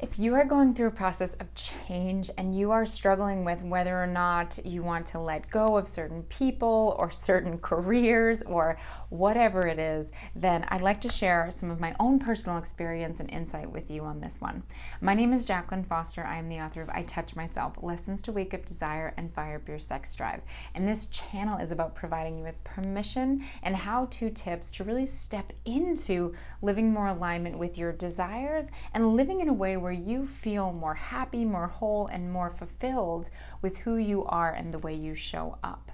If you are going through a process of change and you are struggling with whether or not you want to let go of certain people or certain careers or whatever it is, then I'd like to share some of my own personal experience and insight with you on this one. My name is Jacqueline Foster. I am the author of I Touch Myself, Lessons to Wake Up Desire and Fire Up Your Sex Drive. And this channel is about providing you with permission and how-to tips to really step into living more alignment with your desires and living in a way where you feel more happy, more whole, and more fulfilled with who you are and the way you show up.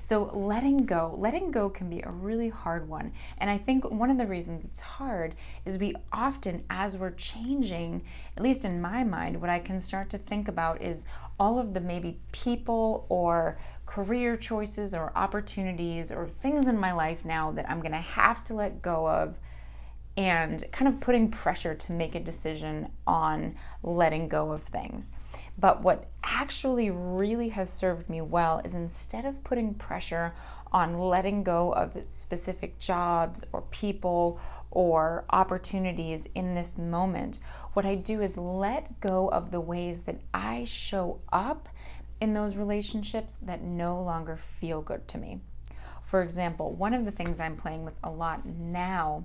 So letting go can be a really hard one. And I think one of the reasons it's hard is we often, as we're changing, at least in my mind, what I can start to think about is all of the maybe people or career choices or opportunities or things in my life now that I'm gonna have to let go of, and kind of putting pressure to make a decision on letting go of things. But what actually really has served me well is instead of putting pressure on letting go of specific jobs or people or opportunities in this moment, what I do is let go of the ways that I show up in those relationships that no longer feel good to me. For example, one of the things I'm playing with a lot now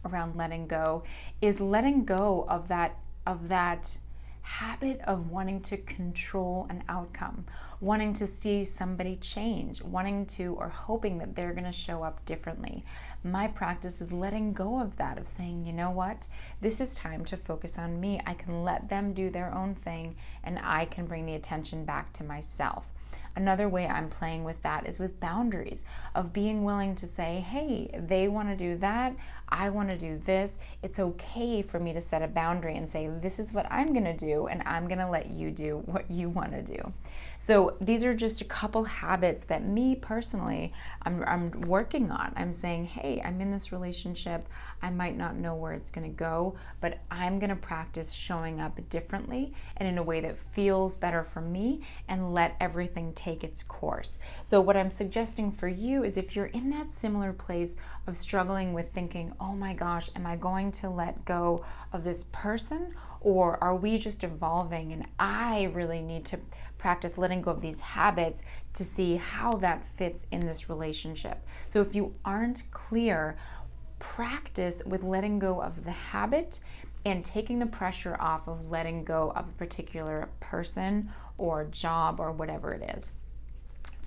around letting go is letting go of that habit of wanting to control an outcome, wanting to see somebody change, wanting to or hoping that they're going to show up differently. My practice is letting go of that, of saying, you know what, this is time to focus on me. I can let them do their own thing and I can bring the attention back to myself. Another way I'm playing with that is with boundaries, of being willing to say, hey, they want to do that, I want to do this. It's okay for me to set a boundary and say, this is what I'm going to do, and I'm going to let you do what you want to do. So these are just a couple habits that me personally, I'm working on. I'm saying, hey, I'm in this relationship. I might not know where it's going to go, but I'm going to practice showing up differently and in a way that feels better for me and let everything take its course. So what I'm suggesting for you is if you're in that similar place of struggling with thinking, oh my gosh, am I going to let go of this person, or are we just evolving and I really need to practice letting go of these habits to see how that fits in this relationship. So if you aren't clear, practice with letting go of the habit and taking the pressure off of letting go of a particular person or job or whatever it is.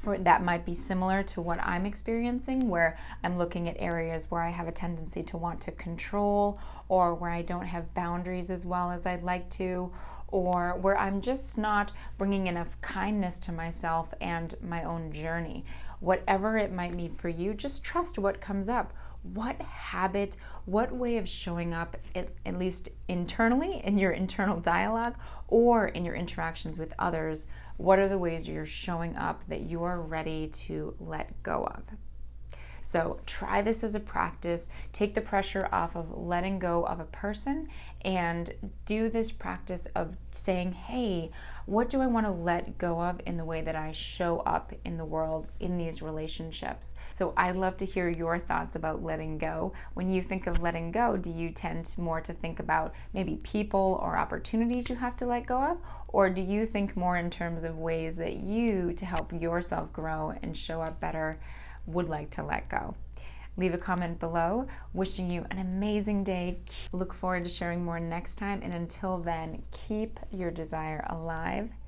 That might be similar to what I'm experiencing, where I'm looking at areas where I have a tendency to want to control, or where I don't have boundaries as well as I'd like to, or where I'm just not bringing enough kindness to myself and my own journey. Whatever it might be for you, just trust what comes up. What habit, what way of showing up, at least internally in your internal dialogue or in your interactions with others, what are the ways you're showing up that you are ready to let go of? So try this as a practice. Take the pressure off of letting go of a person and do this practice of saying, hey, what do I want to let go of in the way that I show up in the world in these relationships? So I'd love to hear your thoughts about letting go. When you think of letting go, do you tend more to think about maybe people or opportunities you have to let go of? Or do you think more in terms of ways that you, to help yourself grow and show up better, would like to let go? Leave a comment below. Wishing you an amazing day. Look forward to sharing more next time. And until then, keep your desire alive